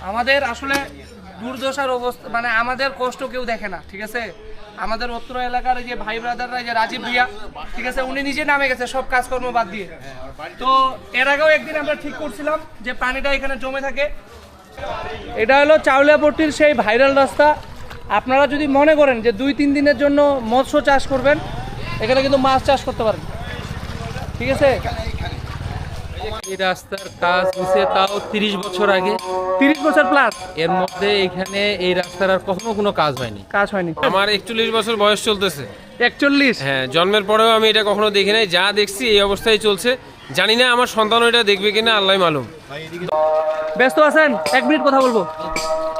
আমাদের আসলে দুর্দশার অবস্থা, মানে আমাদের কষ্ট কেউ দেখে না, ঠিক আছে। আমাদের উত্তর এলাকার এই যে ভাই ব্রাদাররা, যে রাজীব ভুইয়া, ঠিক আছে, উনি নিজে নামে গেছে সব কাজকর্ম বাদ দিয়ে। তো এর আগেও একদিন আমরা ঠিক করছিলাম যে পানিটা এখানে জমে থাকে। এটা হলো চাউলিয়াপট্টির সেই ভাইরাল রাস্তা। আপনারা যদি মনে করেন যে 2-3 দিনের জন্য মৎস্য চাষ করবেন, এখানে কিন্তু মাছ চাষ করতে পারেন, ঠিক আছে। এই রাস্তার কাজ হয়েছে তাও 30 বছর আগে। 30 বছর প্লাস এর মধ্যে এখানে এই রাস্তার আর কখনো কোনো কাজ হয়নি। কাজ হয়নি। আমার 41 বছর বয়স চলতেছে। 41? হ্যাঁ, জন্মের পরেও আমি এটা কখনো দেখি নাই। যা দেখছি এই অবস্থায় চলছে। জানি না আমার সন্তানও এটা দেখবে কিনা, আল্লাহ মালুম। ব্যস্ত আছেন? 1 মিনিট কথা বলবো।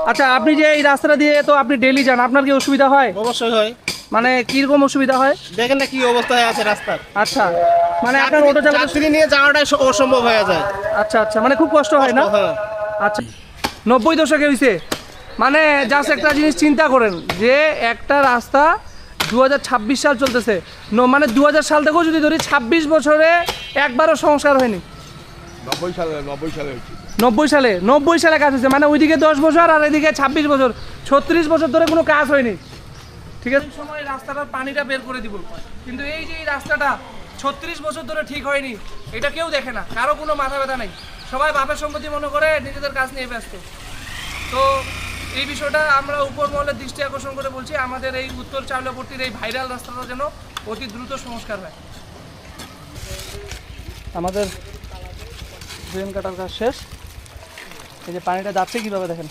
আচ্ছা, আপনি যে এই রাস্তাটা দিয়ে তো আপনি ডেইলি যান, আপনার কি অসুবিধা হয়? অবশ্যই হয়। মানে কিরকম অসুবিধা হয়? দেখেন না কি অবস্থায় আছে রাস্তার। আচ্ছা, মানে আপনার অটো চালাতে যাত্রী নিয়ে যাওয়াটাই অসম্ভব হয়ে যায়। আচ্ছা আচ্ছা, মানে খুব কষ্ট হয় না? হ্যাঁ। আচ্ছা, 90 দশকে হয়েছে। মানে জাস্ট একটা জিনিস চিন্তা করেন যে একটা রাস্তা 2026 সাল চলতেছে, মানে 2000 সাল থেকেও যদি ধরি 26 বছরে একবারও সংস্কার হয়নি। 90 সালে কাজ হয়েছে, মানে ওইদিকে 10 বছর আর এদিকে 26 বছর, 36 বছর ধরে কোনো কাজ হয়নি, ঠিক আছে। সময় রাস্তাটার পানিটা বের করে দিব, কিন্তু এই যে এই রাস্তাটা 36 বছর ধরে ঠিক হয়নি, এটা কেউ দেখে না, কারো কোনো মাথা ব্যথা নেই। সবাই বাপের সম্পত্তি মনে করে নিজেদের কাজ নিয়ে ব্যস্ত। তো এই বিষয়টা আমরা উপর মহলের দৃষ্টি আকর্ষণ করে বলছি, আমাদের এই উত্তর চাউলিয়াপট্টির এই ভাইরাল রাস্তাটা যেন অতি দ্রুত সংস্কার হয়। আমাদের ড্রেন কাটার কাজ শেষ। এই যে পানিটা যাচ্ছে কীভাবে দেখেন।